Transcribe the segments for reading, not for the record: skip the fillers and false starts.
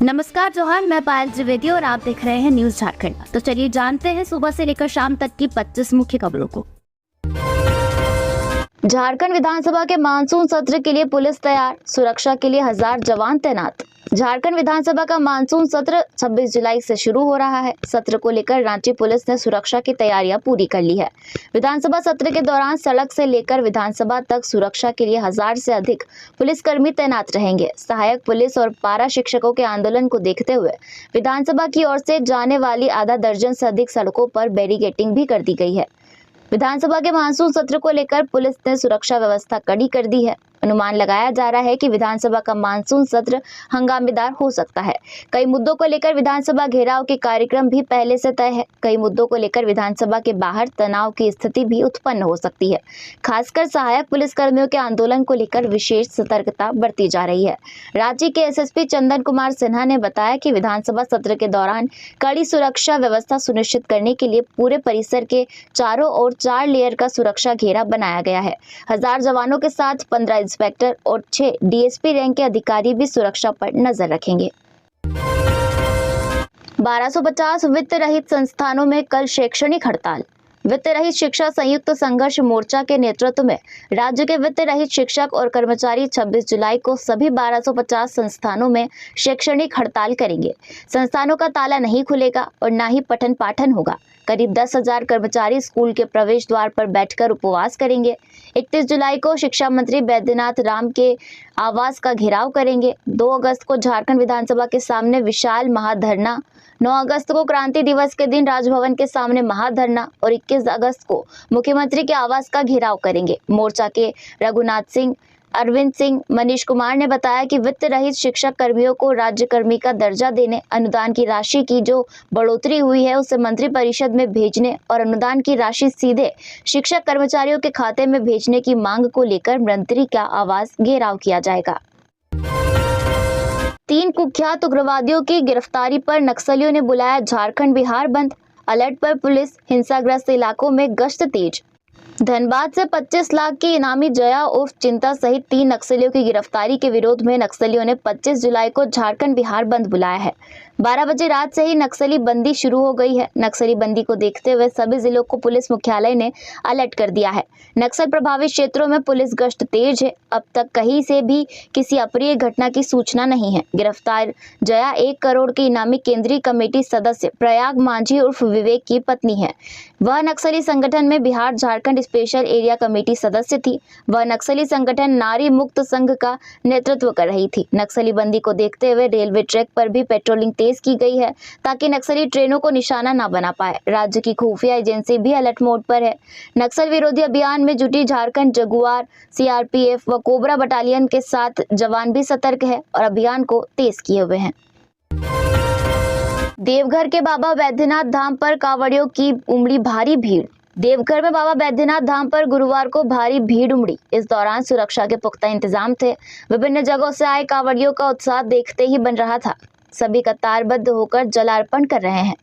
नमस्कार जोहार, मैं पायल त्रिवेदी और आप देख रहे हैं न्यूज झारखंड। तो चलिए जानते हैं सुबह से लेकर शाम तक की 25 मुख्य खबरों को। झारखंड विधानसभा के मानसून सत्र के लिए पुलिस तैयार, सुरक्षा के लिए 1000 जवान तैनात। झारखंड विधानसभा का मानसून सत्र 26 जुलाई से शुरू हो रहा है। सत्र को लेकर रांची पुलिस ने सुरक्षा की तैयारियां पूरी कर ली है। विधानसभा सत्र के दौरान सड़क से लेकर विधानसभा तक सुरक्षा के लिए 1000 से अधिक पुलिसकर्मी तैनात रहेंगे। सहायक पुलिस और पारा शिक्षकों के आंदोलन को देखते हुए विधानसभा की ओर से जाने वाली आधा दर्जन से अधिक सड़कों पर बैरिकेडिंग भी कर दी गई है। विधानसभा के मानसून सत्र को लेकर पुलिस ने सुरक्षा व्यवस्था कड़ी कर दी है। अनुमान लगाया जा रहा है कि विधानसभा का मानसून सत्र हंगामेदार हो सकता है। कई मुद्दों को लेकर विधानसभा घेराव के कार्यक्रम भी पहले से तय है। कई मुद्दों को लेकर विधानसभा के बाहर तनाव की स्थिति भी उत्पन्न हो सकती है। खासकर सहायक पुलिसकर्मियों के आंदोलन को लेकर विशेष सतर्कता बरती जा रही है। रांची के एसएसपी चंदन कुमार सिन्हा ने बताया कि विधानसभा सत्र के दौरान कड़ी सुरक्षा व्यवस्था सुनिश्चित करने के लिए पूरे परिसर के चारों ओर 4 लेयर का सुरक्षा घेरा बनाया गया है। 1000 जवानों के साथ 15 इंस्पेक्टर और 6 डीएसपी रैंक के अधिकारी भी सुरक्षा पर नजर रखेंगे। 1250 वित्त रहित संस्थानों में कल शैक्षणिक हड़ताल। वित्त रहित शिक्षा संयुक्त संघर्ष मोर्चा के नेतृत्व में राज्य के वित्त रहित शिक्षक और कर्मचारी 26 जुलाई को सभी 1250 संस्थानों में शैक्षणिक हड़ताल करेंगे। संस्थानों का ताला नहीं खुलेगा और न ही पठन पाठन होगा। करीब 10,000 कर्मचारी स्कूल के प्रवेश द्वार पर बैठकर उपवास करेंगे। 31 जुलाई को शिक्षा मंत्री बैद्यनाथ राम के आवास का घेराव करेंगे। 2 अगस्त को झारखंड विधानसभा के सामने विशाल महाधरना, 9 अगस्त को क्रांति दिवस के दिन राजभवन के सामने महाधरना और 21 अगस्त को मुख्यमंत्री के आवास का घेराव करेंगे। मोर्चा के रघुनाथ सिंह, अरविंद सिंह, मनीष कुमार ने बताया कि वित्त रहित शिक्षक कर्मियों को राज्य कर्मी का दर्जा देने, अनुदान की राशि की जो बढ़ोतरी हुई है उसे मंत्री परिषद में भेजने और अनुदान की राशि सीधे शिक्षक कर्मचारियों के खाते में भेजने की मांग को लेकर मंत्री का आवास घेराव किया जाएगा। 3 कुख्यात उग्रवादियों की गिरफ्तारी पर नक्सलियों ने बुलाया झारखंड बिहार बंद। अलर्ट पर पुलिस, हिंसाग्रस्त इलाकों में गश्त तेज। धनबाद से 25 लाख की इनामी जया उर्फ चिंता सहित 3 नक्सलियों की गिरफ्तारी के विरोध में नक्सलियों ने 25 जुलाई को झारखंड बिहार बंद बुलाया है। 12 बजे रात से ही नक्सली बंदी शुरू हो गई है। नक्सली बंदी को देखते हुए सभी जिलों को पुलिस मुख्यालय ने अलर्ट कर दिया है। नक्सल प्रभावित क्षेत्रों में पुलिस गश्त तेज है। अब तक कहीं से भी किसी अप्रिय घटना की सूचना नहीं है। गिरफ्तार जया 1 करोड़ की इनामी केंद्रीय कमेटी सदस्य प्रयाग मांझी उर्फ विवेक की पत्नी है। वह नक्सली संगठन में Bihar Jharkhand special area committee सदस्य थी। वह नक्सली संगठन नारी मुक्त संघ का नेतृत्व कर रही थी। नक्सली बंदी को देखते हुए रेलवे ट्रैक पर भी पेट्रोलिंग तेज की गई है ताकि नक्सली ट्रेनों को निशाना न बना पाए। राज्य की खुफिया एजेंसी भी अलर्ट मोड पर है। नक्सल विरोधी अभियान में जुटी झारखंड जगुआर, सीआरपीएफ व कोबरा बटालियन के साथ जवान भी सतर्क है और अभियान को तेज किए हुए हैं। देवघर के बाबा बैद्यनाथ धाम पर कांवड़ियों की उमड़ी भारी भीड़। देवघर में बाबा बैद्यनाथ धाम पर गुरुवार को भारी भीड़ उमड़ी। इस दौरान सुरक्षा के पुख्ता इंतजाम थे। विभिन्न जगहों से आए कांवड़ियों का उत्साह देखते ही बन रहा था। सभी कतारबद्ध होकर जलार्पण कर रहे हैं।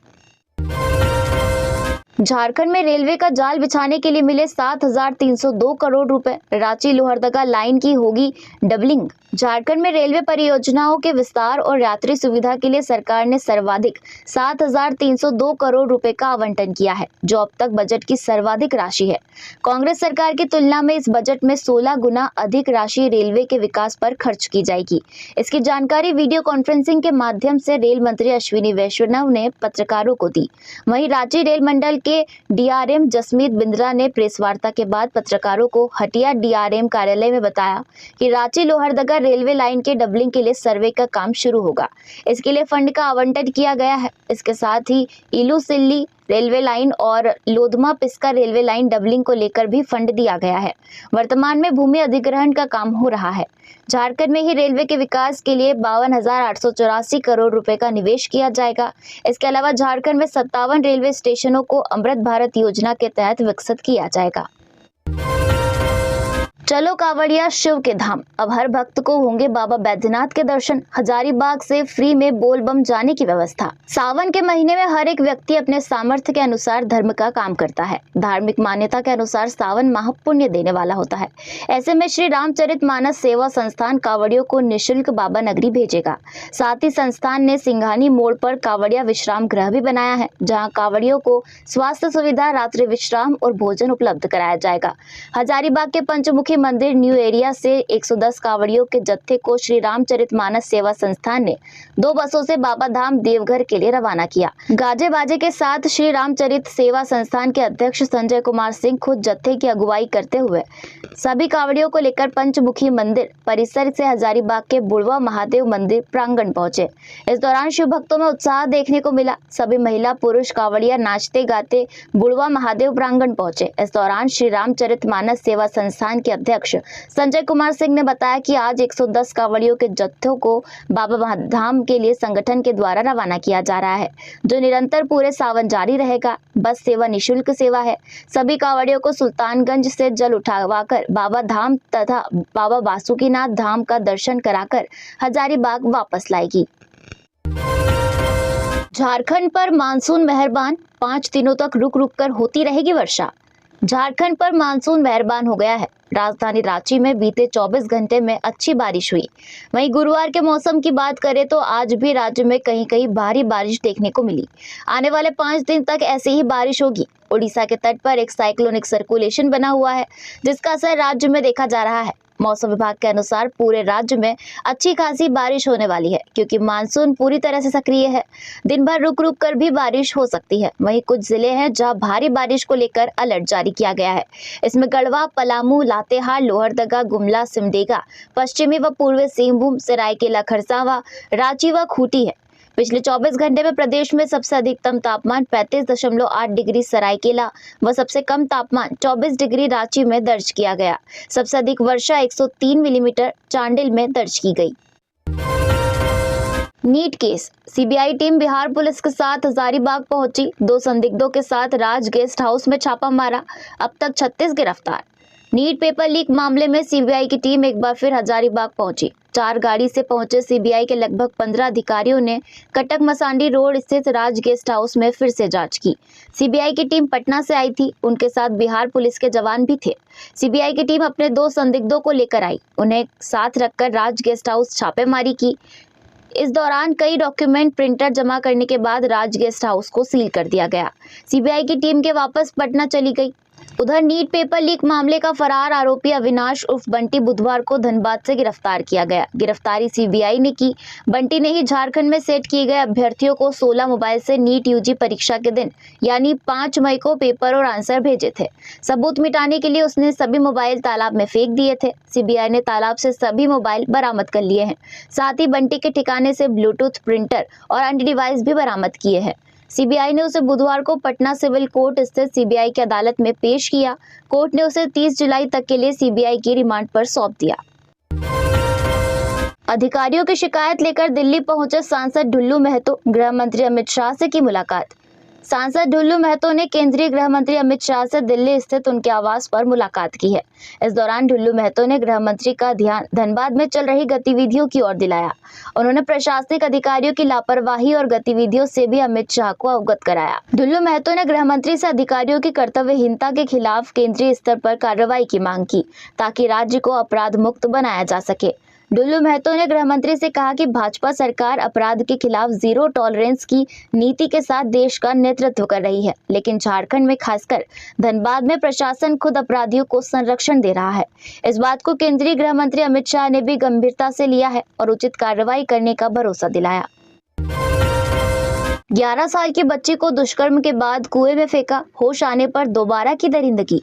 झारखंड में रेलवे का जाल बिछाने के लिए मिले 7,302 करोड़ रुपए। रांची लोहरदगा लाइन की होगी डबलिंग। झारखंड में रेलवे परियोजनाओं के विस्तार और यात्री सुविधा के लिए सरकार ने सर्वाधिक 7,302 करोड़ रुपए का आवंटन किया है, जो अब तक बजट की सर्वाधिक राशि है। कांग्रेस सरकार की तुलना में इस बजट में 16 गुना अधिक राशि रेलवे के विकास पर खर्च की जाएगी। इसकी जानकारी वीडियो कॉन्फ्रेंसिंग के माध्यम से रेल मंत्री अश्विनी वैष्णव ने पत्रकारों को दी। वहीं रांची रेल मंडल के डीआरएम जसमीत बिंद्रा ने प्रेस वार्ता के बाद पत्रकारों को हटिया डीआरएम कार्यालय में बताया कि रांची लोहरदगा रेलवे लाइन के डबलिंग के लिए सर्वे का काम शुरू होगा। इसके लिए फंड का आवंटन किया गया है। इसके साथ ही इलू सिल्ली रेलवे लाइन और Lodhma Piska railway line doubling को लेकर भी फंड दिया गया है। वर्तमान में भूमि अधिग्रहण का काम हो रहा है। झारखंड में ही रेलवे के विकास के लिए 52,884 करोड़ रुपए का निवेश किया जाएगा। इसके अलावा झारखंड में 57 रेलवे स्टेशनों को अमृत भारत योजना के तहत विकसित किया जाएगा। चलो कांवड़िया शिव के धाम, अब हर भक्त को होंगे बाबा बैद्यनाथ के दर्शन। हजारीबाग से फ्री में बोलबम जाने की व्यवस्था। सावन के महीने में हर एक व्यक्ति अपने सामर्थ्य के अनुसार धर्म का काम करता है। धार्मिक मान्यता के अनुसार सावन माह पुण्य देने वाला होता है। ऐसे में श्री रामचरितमानस सेवा संस्थान कांवड़ियों को निःशुल्क बाबा नगरी भेजेगा। साथ ही संस्थान ने सिंघानी मोड़ पर कांवड़िया विश्राम गृह भी बनाया है, जहाँ कांवड़ियों को स्वास्थ्य सुविधा, रात्रि विश्राम और भोजन उपलब्ध कराया जाएगा। हजारीबाग के पंचमुखी मंदिर न्यू एरिया से 110 कांवड़ियों के जत्थे को श्री रामचरितमानस सेवा संस्थान ने 2 बसों से बाबा धाम देवघर के लिए रवाना किया। गाजे बाजे के साथ श्री रामचरित सेवा संस्थान के अध्यक्ष संजय कुमार सिंह खुद जत्थे की अगुवाई करते हुए सभी कांवड़ियों को लेकर पंचमुखी मंदिर परिसर से हजारीबाग के बुढ़वा महादेव मंदिर प्रांगण पहुंचे। इस दौरान शिव भक्तों में उत्साह देखने को मिला। सभी महिला पुरुष कांवड़िया नाचते गाते बुढ़वा महादेव प्रांगण पहुंचे। इस दौरान श्री रामचरितमानस सेवा संस्थान के अध्यक्ष संजय कुमार सिंह ने बताया कि आज 110 कांवड़ियों के जत्थों को बाबा धाम के लिए संगठन के द्वारा रवाना किया जा रहा है, जो निरंतर पूरे सावन जारी रहेगा। बस सेवा निःशुल्क सेवा है। सभी कांवड़ियों को सुल्तानगंज से जल उठावाकर बाबा धाम तथा बाबा बासुकीनाथ धाम का दर्शन कराकर हजारीबाग वापस लाएगी। झारखंड पर मानसून मेहरबान, 5 दिनों तक रुक रुक कर होती रहेगी वर्षा। झारखंड पर मानसून मेहरबान हो गया है। राजधानी रांची में बीते 24 घंटे में अच्छी बारिश हुई। वहीं गुरुवार के मौसम की बात करें तो आज भी राज्य में कहीं कहीं भारी बारिश देखने को मिली। आने वाले 5 दिन तक ऐसी ही बारिश होगी। उड़ीसा के तट पर एक साइक्लोनिक सर्कुलेशन बना हुआ है, जिसका असर राज्य में देखा जा रहा है। मौसम विभाग के अनुसार पूरे राज्य में अच्छी खासी बारिश होने वाली है, क्योंकि मानसून पूरी तरह से सक्रिय है। दिन भर रुक रुक कर भी बारिश हो सकती है। वहीं कुछ जिले हैं जहां भारी बारिश को लेकर अलर्ट जारी किया गया है। इसमें गढ़वा, पलामू, लातेहार, लोहरदगा, गुमला, सिमडेगा, पश्चिमी व पूर्वी सिंहभूम, सरायकेला खरसावां, रांची व खूंटी है। पिछले 24 घंटे में प्रदेश में सबसे अधिकतम तापमान 35.8 डिग्री सरायकेला व सबसे कम तापमान 24 डिग्री रांची में दर्ज किया गया। सबसे अधिक वर्षा 103 मिलीमीटर चांडिल में दर्ज की गई। NEET case, CBI team Bihar police के साथ हजारीबाग पहुंची। 2 संदिग्धों के साथ राज गेस्ट हाउस में छापा मारा। अब तक 36 गिरफ्तार। नीट पेपर लीक मामले में सीबीआई की टीम एक बार फिर हजारीबाग पहुंची। 4 गाड़ी से पहुंचे सीबीआई के लगभग 15 अधिकारियों ने कटक मसांडी रोड स्थित राज गेस्ट हाउस में फिर से जांच की। सीबीआई की टीम पटना से आई थी। उनके साथ बिहार पुलिस के जवान भी थे। सीबीआई की टीम अपने 2 संदिग्धों को लेकर आई। उन्हें साथ रखकर राज गेस्ट हाउस छापेमारी की। इस दौरान कई डॉक्यूमेंट प्रिंटर जमा करने के बाद राज गेस्ट हाउस को सील कर दिया गया। सीबीआई की टीम के वापस पटना चली गई। उधर नीट पेपर लीक मामले का फरार आरोपी अविनाश उर्फ बंटी बुधवार को धनबाद से गिरफ्तार किया गया। गिरफ्तारी सीबीआई ने की। बंटी ने ही झारखंड में सेट किए गए अभ्यर्थियों को 16 मोबाइल से नीट यूजी परीक्षा के दिन यानी 5 मई को पेपर और आंसर भेजे थे। सबूत मिटाने के लिए उसने सभी मोबाइल तालाब में फेंक दिए थे। सीबीआई ने तालाब से सभी मोबाइल बरामद कर लिए हैं। साथ ही बंटी के ठिकाने से ब्लूटूथ, प्रिंटर और अन्य डिवाइस भी बरामद किए हैं। सीबीआई ने उसे बुधवार को पटना सिविल कोर्ट स्थित सीबीआई की अदालत में पेश किया। कोर्ट ने उसे 30 जुलाई तक के लिए सीबीआई की रिमांड पर सौंप दिया। अधिकारियों की शिकायत लेकर दिल्ली पहुंचे सांसद ढुल्लू महतो। गृह मंत्री अमित शाह से की मुलाकात। सांसद ढुल्लू महतो ने केंद्रीय गृह मंत्री अमित शाह से दिल्ली स्थित उनके आवास पर मुलाकात की है। इस दौरान ढुल्लू महतो ने गृह मंत्री का ध्यान धनबाद में चल रही गतिविधियों की ओर दिलाया। उन्होंने प्रशासनिक अधिकारियों की लापरवाही और गतिविधियों से भी अमित शाह को अवगत कराया। ढुल्लू महतो ने गृह मंत्री से अधिकारियों की कर्तव्यहीनता के खिलाफ केंद्रीय स्तर पर कार्रवाई की मांग की, ताकि राज्य को अपराध मुक्त बनाया जा सके। ढुल्लू महतो ने गृह मंत्री से कहा कि भाजपा सरकार अपराध के खिलाफ जीरो टॉलरेंस की नीति के साथ देश का नेतृत्व कर रही है, लेकिन झारखंड में खासकर धनबाद में प्रशासन खुद अपराधियों को संरक्षण दे रहा है। इस बात को केंद्रीय गृह मंत्री अमित शाह ने भी गंभीरता से लिया है और उचित कार्रवाई करने का भरोसा दिलाया। 11 साल की बच्ची को दुष्कर्म के बाद कुएं में फेंका, होश आने पर दोबारा की दरिंदगी।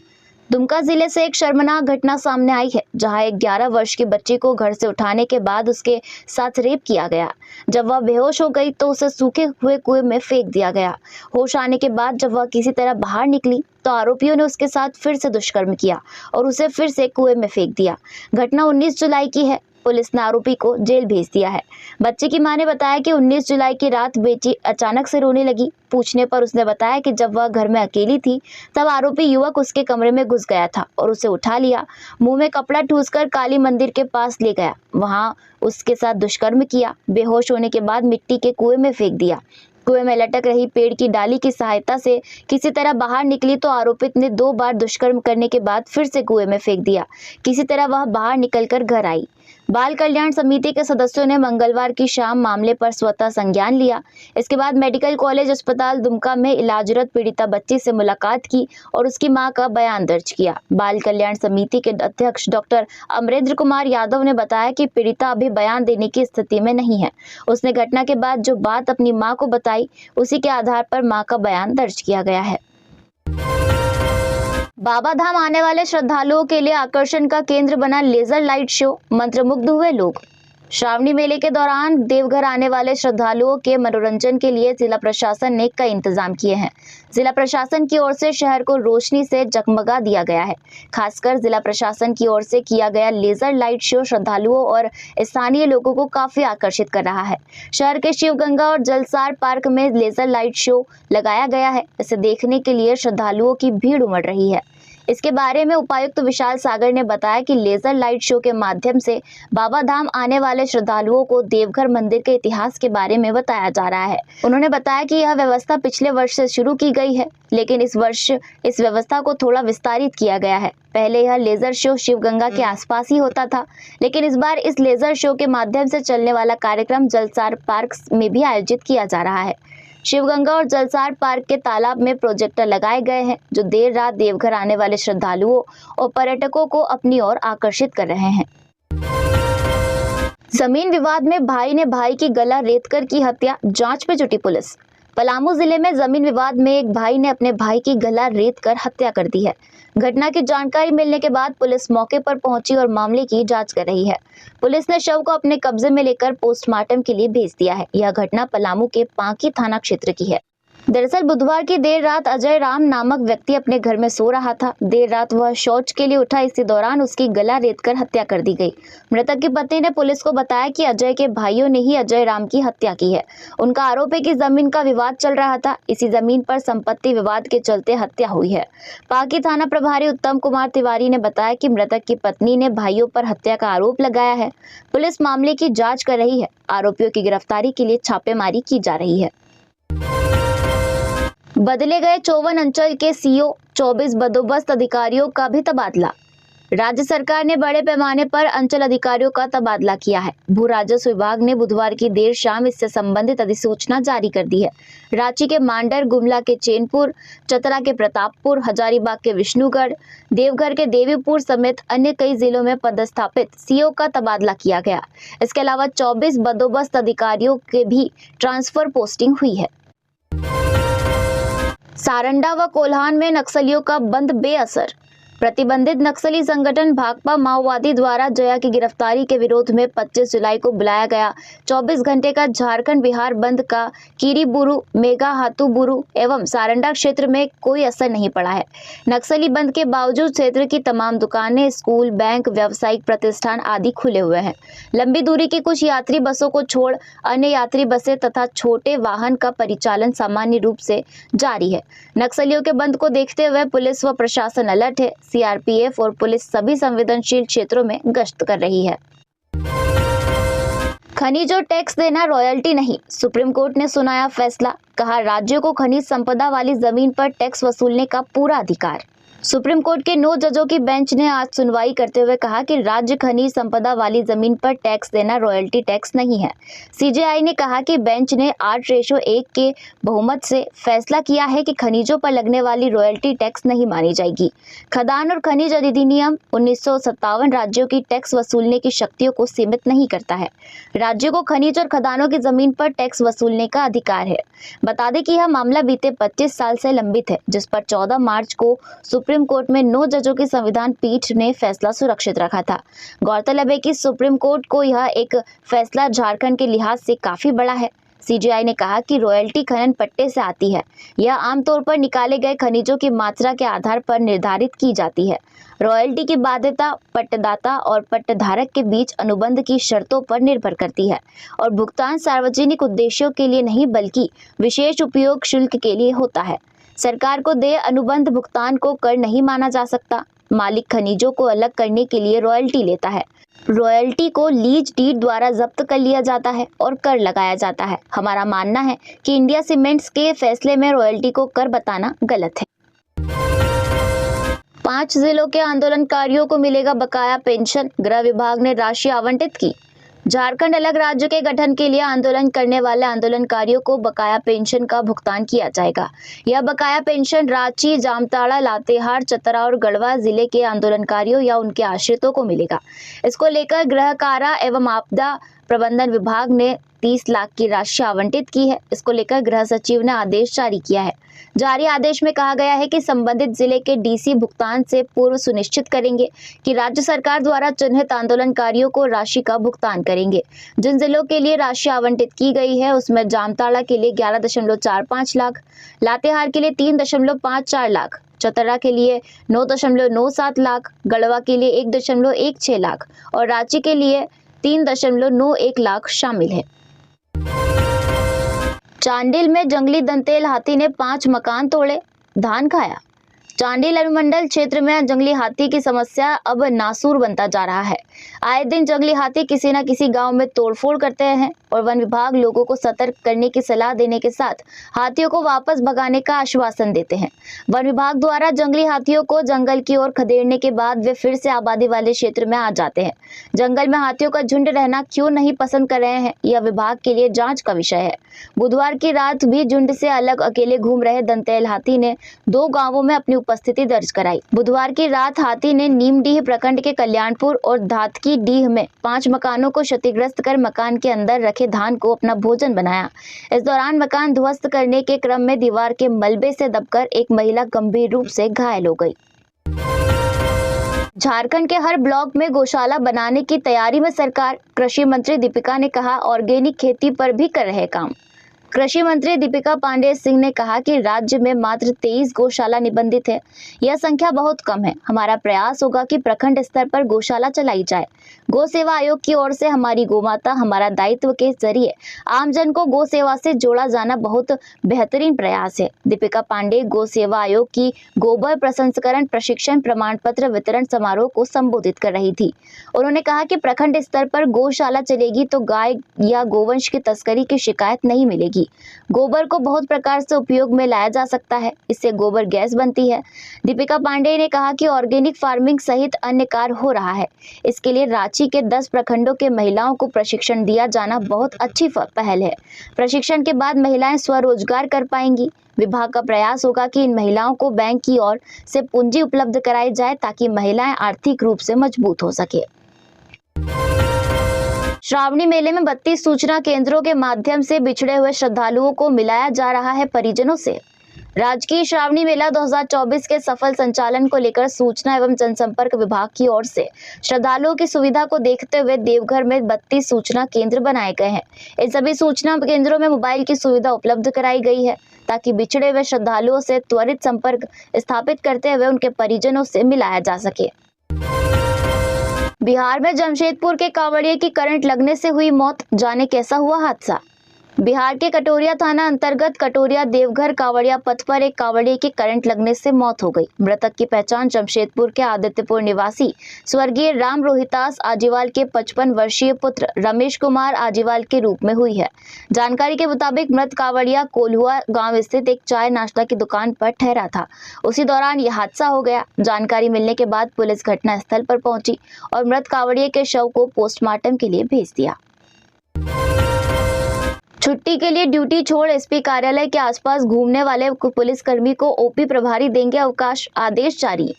दुमका जिले से एक शर्मनाक घटना सामने आई है, जहां एक 11 वर्ष की बच्ची को घर से उठाने के बाद उसके साथ रेप किया गया। जब वह बेहोश हो गई तो उसे सूखे हुए कुएं में फेंक दिया गया। होश आने के बाद जब वह किसी तरह बाहर निकली तो आरोपियों ने उसके साथ फिर से दुष्कर्म किया और उसे फिर से कुएं में फेंक दिया। घटना 19 जुलाई की है। पुलिस ने आरोपी को जेल भेज दिया है। बच्चे की मां ने बताया कि 19 जुलाई की रात बेटी अचानक से रोने लगी। पूछने पर उसने बताया कि जब वह घर में अकेली थी तब आरोपी युवक उसके कमरे में घुस गया था और उसे उठा लिया, मुंह में कपड़ा ठूसकर काली मंदिर के पास ले गया, वहां उसके साथ दुष्कर्म किया। बेहोश होने के बाद मिट्टी के कुएं में फेंक दिया। कुएं में लटक रही पेड़ की डाली की सहायता से किसी तरह बाहर निकली तो आरोपित ने 2 बार दुष्कर्म करने के बाद फिर से कुएं में फेंक दिया। किसी तरह वह बाहर निकलकर घर आई। बाल कल्याण समिति के सदस्यों ने मंगलवार की शाम मामले पर स्वतः संज्ञान लिया। इसके बाद मेडिकल कॉलेज अस्पताल दुमका में इलाजरत पीड़िता बच्ची से मुलाकात की और उसकी मां का बयान दर्ज किया। बाल कल्याण समिति के अध्यक्ष डॉक्टर अमरेंद्र कुमार यादव ने बताया कि पीड़िता अभी बयान देने की स्थिति में नहीं है। उसने घटना के बाद जो बात अपनी मां को बताई उसी के आधार पर मां का बयान दर्ज किया गया है। बाबा धाम आने वाले श्रद्धालुओं के लिए आकर्षण का केंद्र बना लेजर लाइट शो, मंत्रमुग्ध हुए लोग। श्रावणी मेले के दौरान देवघर आने वाले श्रद्धालुओं के मनोरंजन के लिए जिला प्रशासन ने कई इंतजाम किए हैं। जिला प्रशासन की ओर से शहर को रोशनी से जगमगा दिया गया है। खासकर जिला प्रशासन की ओर से किया गया लेजर लाइट शो श्रद्धालुओं और स्थानीय लोगों को काफी आकर्षित कर रहा है। शहर के शिवगंगा और जलसार पार्क में लेजर लाइट शो लगाया गया है। इसे देखने के लिए श्रद्धालुओं की भीड़ उमड़ रही है। इसके बारे में उपायुक्त विशाल सागर ने बताया कि लेजर लाइट शो के माध्यम से बाबा धाम आने वाले श्रद्धालुओं को देवघर मंदिर के इतिहास के बारे में बताया जा रहा है। उन्होंने बताया कि यह व्यवस्था पिछले वर्ष से शुरू की गई है, लेकिन इस वर्ष इस व्यवस्था को थोड़ा विस्तारित किया गया है। पहले यह लेजर शो शिवगंगा के आसपास ही होता था, लेकिन इस बार इस लेजर शो के माध्यम से चलने वाला कार्यक्रम जलसार पार्क में भी आयोजित किया जा रहा है। शिवगंगा और जलसार पार्क के तालाब में प्रोजेक्टर लगाए गए हैं, जो देर रात देवघर आने वाले श्रद्धालुओं और पर्यटकों को अपनी ओर आकर्षित कर रहे हैं। जमीन विवाद में भाई ने भाई की गला रेतकर की हत्या, जांच में जुटी पुलिस। पलामू जिले में जमीन विवाद में एक भाई ने अपने भाई की गला रेतकर हत्या कर दी है। घटना की जानकारी मिलने के बाद पुलिस मौके पर पहुंची और मामले की जांच कर रही है। पुलिस ने शव को अपने कब्जे में लेकर पोस्टमार्टम के लिए भेज दिया है। यह घटना पलामू के पांकी थाना क्षेत्र की है। दरअसल बुधवार की देर रात अजय राम नामक व्यक्ति अपने घर में सो रहा था। देर रात वह शौच के लिए उठा, इसी दौरान उसकी गला रेतकर हत्या कर दी गई। मृतक की पत्नी ने पुलिस को बताया कि अजय के भाइयों ने ही अजय राम की हत्या की है। उनका आरोप है कि जमीन का विवाद चल रहा था, इसी जमीन पर संपत्ति विवाद के चलते हत्या हुई है। पांकी थाना प्रभारी उत्तम कुमार तिवारी ने बताया कि मृतक की पत्नी ने भाइयों पर हत्या का आरोप लगाया है। पुलिस मामले की जाँच कर रही है। आरोपियों की गिरफ्तारी के लिए छापेमारी की जा रही है। बदले गए 54 अंचल के सीओ, 24 बंदोबस्त अधिकारियों का भी तबादला। राज्य सरकार ने बड़े पैमाने पर अंचल अधिकारियों का तबादला किया है। भू राजस्व विभाग ने बुधवार की देर शाम इससे संबंधित अधिसूचना जारी कर दी है। रांची के मांडर, गुमला के चैनपुर, चतरा के प्रतापपुर, हजारीबाग के विष्णुगढ़, देवघर के देवीपुर समेत अन्य कई जिलों में पदस्थापित सीओ का तबादला किया गया। इसके अलावा 24 बंदोबस्त अधिकारियों के भी ट्रांसफर पोस्टिंग हुई है। सारंडा व कोल्हान में नक्सलियों का बंद बेअसर। प्रतिबंधित नक्सली संगठन भाकपा माओवादी द्वारा जया की गिरफ्तारी के विरोध में 25 जुलाई को बुलाया गया 24 घंटे का झारखंड बिहार बंद का कीरीबुरु, मेगा हाथुबुरु एवं सारंडा क्षेत्र में कोई असर नहीं पड़ा है। नक्सली बंद के बावजूद क्षेत्र की तमाम दुकानें, स्कूल, बैंक, व्यावसायिक प्रतिष्ठान आदि खुले हुए हैं। लंबी दूरी की कुछ यात्री बसों को छोड़ अन्य यात्री बसें तथा छोटे वाहन का परिचालन सामान्य रूप से जारी है। नक्सलियों के बंद को देखते हुए पुलिस व प्रशासन अलर्ट है। सीआरपीएफ और पुलिस सभी संवेदनशील क्षेत्रों में गश्त कर रही है। खनिजों टैक्स देना रॉयल्टी नहीं, सुप्रीम कोर्ट ने सुनाया फैसला। कहा, राज्यों को खनिज संपदा वाली जमीन पर टैक्स वसूलने का पूरा अधिकार। सुप्रीम कोर्ट के 9 जजों की बेंच ने आज सुनवाई करते हुए कहा कि राज्य खनिज संपदा वाली जमीन पर टैक्स देना रॉयल्टी टैक्स नहीं है। सीजेआई ने कहा कि बेंच ने 8:1 के बहुमत से फैसला किया है कि खनिजों पर लगने वाली रॉयल्टी टैक्स नहीं मानी जाएगी। खदान और खनिज अधिनियम 1957 राज्यों की टैक्स वसूलने की शक्तियों को सीमित नहीं करता है। राज्यों को खनिज और खदानों की जमीन पर टैक्स वसूलने का अधिकार है। बता दें कि यह मामला बीते 25 साल से लंबित है, जिस पर 14 मार्च को सुप्रीम कोर्ट में 9 जजों की संविधान पीठ ने फैसला सुरक्षित रखा था। गौरतलब है कि सुप्रीम कोर्ट को यह एक फैसला झारखंड के लिहाज से काफी बड़ा है। सीजीआई ने कहा कि रॉयल्टी खनन पट्टे से आती है। यह आमतौर पर निकाले गए खनिजों की मात्रा के आधार पर निर्धारित की जाती है। रॉयल्टी की बाध्यता पट्टदाता और पट्टधारक के बीच अनुबंध की शर्तों पर निर्भर करती है और भुगतान सार्वजनिक उद्देश्यों के लिए नहीं बल्कि विशेष उपयोग शुल्क के लिए होता है। सरकार को देय अनुबंध भुगतान को कर नहीं माना जा सकता। मालिक खनिजों को अलग करने के लिए रॉयल्टी लेता है। रॉयल्टी को लीज डीड द्वारा जब्त कर लिया जाता है और कर लगाया जाता है। हमारा मानना है कि इंडिया सीमेंट्स के फैसले में रॉयल्टी को कर बताना गलत है। 5 जिलों के आंदोलनकारियों को मिलेगा बकाया पेंशन, गृह विभाग ने राशि आवंटित की। झारखंड अलग राज्य के गठन के लिए आंदोलन करने वाले आंदोलनकारियों को बकाया पेंशन का भुगतान किया जाएगा। यह बकाया पेंशन रांची, जामताड़ा, लातेहार, चतरा और गढ़वा जिले के आंदोलनकारियों या उनके आश्रितों को मिलेगा। इसको लेकर गृह कारा एवं आपदा प्रबंधन विभाग ने 30 लाख की राशि आवंटित की है। इसको लेकर गृह सचिव ने आदेश जारी किया है। जारी आदेश में कहा गया है कि संबंधित जिले के डीसी भुगतान से पूर्व सुनिश्चित करेंगे कि राज्य सरकार द्वारा चिन्हित आंदोलनकारियों को राशि का भुगतान करेंगे। जिन जिलों के लिए राशि आवंटित की गई है उसमें जामताड़ा के लिए 11.45 लाख, लातेहार के लिए 3.54 लाख, चतरा के लिए 9.97 लाख, गढ़वा के लिए 1.16 लाख और रांची के लिए 3.91 लाख शामिल है। चांडिल में जंगली दंतेल हाथी ने 5 मकान तोड़े, धान खाया। चांडिल अनुमंडल क्षेत्र में जंगली हाथी की समस्या अब नासूर बनता जा रहा है। आए दिन जंगली हाथी किसी न किसी गांव में तोड़फोड़ करते हैं और वन विभाग लोगों को सतर्क करने की सलाह देने के साथ हाथियों को वापस भगाने का आश्वासन देते हैं। वन विभाग द्वारा जंगली हाथियों को जंगल की ओर खदेड़ने के बाद वे फिर से आबादी वाले क्षेत्र में आ जाते हैं। जंगल में हाथियों का झुंड रहना क्यों नहीं पसंद कर रहे हैं, यह विभाग के लिए जांच का विषय है। बुधवार की रात भी झुंड से अलग अकेले घूम रहे दंतेल हाथी ने 2 गांवों में अपनी उपस्थिति दर्ज कराई। बुधवार की रात हाथी ने नीमडीह प्रखंड के कल्याणपुर और धातकी डीह में 5 मकानों को क्षतिग्रस्त कर मकान के अंदर रखे धान को अपना भोजन बनाया। इस दौरान मकान ध्वस्त करने के क्रम में दीवार के मलबे से दबकर एक महिला गंभीर रूप से घायल हो गई। झारखंड के हर ब्लॉक में गौशाला बनाने की तैयारी में सरकार, कृषि मंत्री दीपिका ने कहा। ऑर्गेनिक खेती पर भी कर रहे काम। कृषि मंत्री दीपिका पांडेय सिंह ने कहा कि राज्य में मात्र 23 गौशाला निबंधित है। यह संख्या बहुत कम है। हमारा प्रयास होगा कि प्रखंड स्तर पर गौशाला चलाई जाए। गौ सेवा आयोग की ओर से हमारी गोमाता हमारा दायित्व के जरिए आमजन को गौ सेवा से जोड़ा जाना बहुत बेहतरीन प्रयास है। दीपिका पांडेय गौ सेवा आयोग की गोबर प्रसंस्करण प्रशिक्षण प्रमाण पत्र वितरण समारोह को संबोधित कर रही थी। उन्होंने कहा कि प्रखंड स्तर पर गौशाला चलेगी तो गाय या गोवंश की तस्करी की शिकायत नहीं मिलेगी। गोबर को बहुत प्रकार से उपयोग में लाया जा सकता है। इससे गोबर गैस बनती है। दीपिका पांडेय ने कहा कि ऑर्गेनिक फार्मिंग सहित अन्य कार्य हो रहा है। इसके लिए रांची के 10 प्रखंडों के महिलाओं को प्रशिक्षण दिया जाना बहुत अच्छी पहल है। प्रशिक्षण के बाद महिलाएं स्वरोजगार कर पाएंगी। विभाग का प्रयास होगा कि इन महिलाओं को बैंक की ओर से पूंजी उपलब्ध कराई जाए ताकि महिलाएं आर्थिक रूप से मजबूत हो सके। श्रावणी मेले में 32 सूचना केंद्रों के माध्यम से बिछड़े हुए श्रद्धालुओं को मिलाया जा रहा है परिजनों से। राजकीय श्रावणी मेला 2024 के सफल संचालन को लेकर सूचना एवं जनसंपर्क विभाग की ओर से श्रद्धालुओं की सुविधा को देखते हुए देवघर में 32 सूचना केंद्र बनाए गए हैं। इन सभी सूचना केंद्रों में मोबाइल की सुविधा उपलब्ध कराई गई है ताकि बिछड़े हुए श्रद्धालुओं से त्वरित संपर्क स्थापित करते हुए उनके परिजनों से मिलाया जा सके। बिहार में जमशेदपुर के कांवड़िये की करंट लगने से हुई मौत, जाने कैसा हुआ हादसा। बिहार के कटोरिया थाना अंतर्गत कटोरिया देवघर कांवड़िया पथ पर एक कांवड़िये की करंट लगने से मौत हो गई। मृतक की पहचान जमशेदपुर के आदित्यपुर निवासी स्वर्गीय राम रोहितास आजीवाल के 55 वर्षीय पुत्र रमेश कुमार आजीवाल के रूप में हुई है। जानकारी के मुताबिक मृत कांवड़िया कोल्हुआ गांव स्थित एक चाय नाश्ता की दुकान पर ठहरा था। उसी दौरान यह हादसा हो गया। जानकारी मिलने के बाद पुलिस घटनास्थल पर पहुंची और मृत कांवड़िये के शव को पोस्टमार्टम के लिए भेज दिया। छुट्टी के लिए ड्यूटी छोड़ एसपी कार्यालय के आसपास घूमने वाले पुलिसकर्मी को ओपी प्रभारी देंगे अवकाश, आदेश जारी।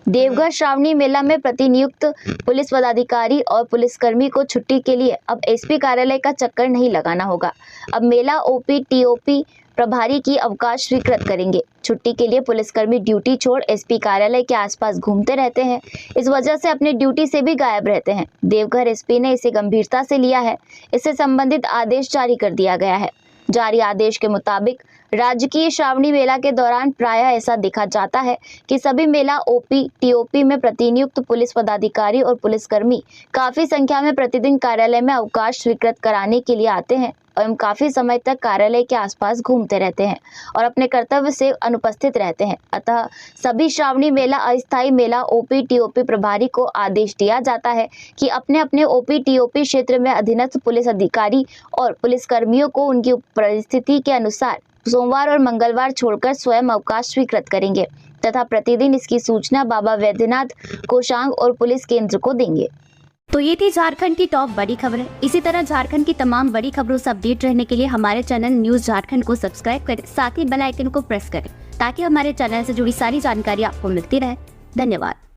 देवघर श्रावणी मेला में प्रतिनियुक्त पुलिस पदाधिकारी और पुलिसकर्मी को छुट्टी के लिए अब एसपी कार्यालय का चक्कर नहीं लगाना होगा। अब मेला ओपी टीओपी प्रभारी की अवकाश स्वीकृत करेंगे। छुट्टी के लिए पुलिसकर्मी ड्यूटी छोड़ एसपी कार्यालय के आसपास घूमते रहते हैं। इस वजह से अपने ड्यूटी से भी गायब रहते हैं। देवघर एसपी ने इसे गंभीरता से लिया है। इससे संबंधित आदेश जारी कर दिया गया है। जारी आदेश के मुताबिक राजकीय श्रावणी मेला के दौरान प्रायः ऐसा देखा जाता है कि सभी मेला ओपी टीओपी में प्रतिनियुक्त पुलिस पदाधिकारी और पुलिसकर्मी काफी संख्या में प्रतिदिन कार्यालय में अवकाश स्वीकृत कराने के लिए आते हैं एवं काफी समय तक कार्यालय के आसपास घूमते रहते हैं और अपने कर्तव्य से अनुपस्थित रहते हैं। अतः सभी श्रावणी मेला अस्थायी मेला ओपी टीओपी प्रभारी को आदेश दिया जाता है कि अपने अपने ओपी टीओपी क्षेत्र में अधीनस्थ पुलिस अधिकारी और पुलिसकर्मियों को उनकी परिस्थिति के अनुसार सोमवार और मंगलवार छोड़कर स्वयं अवकाश स्वीकृत करेंगे तथा प्रतिदिन इसकी सूचना बाबा वैद्यनाथ कोषांग और पुलिस केंद्र को देंगे। तो ये थी झारखंड की टॉप बड़ी खबरें। इसी तरह झारखंड की तमाम बड़ी खबरों से अपडेट रहने के लिए हमारे चैनल न्यूज झारखंड को सब्सक्राइब करें, साथ ही बेल आइकन को प्रेस करें ताकि हमारे चैनल से जुड़ी सारी जानकारी आपको मिलती रहे। धन्यवाद।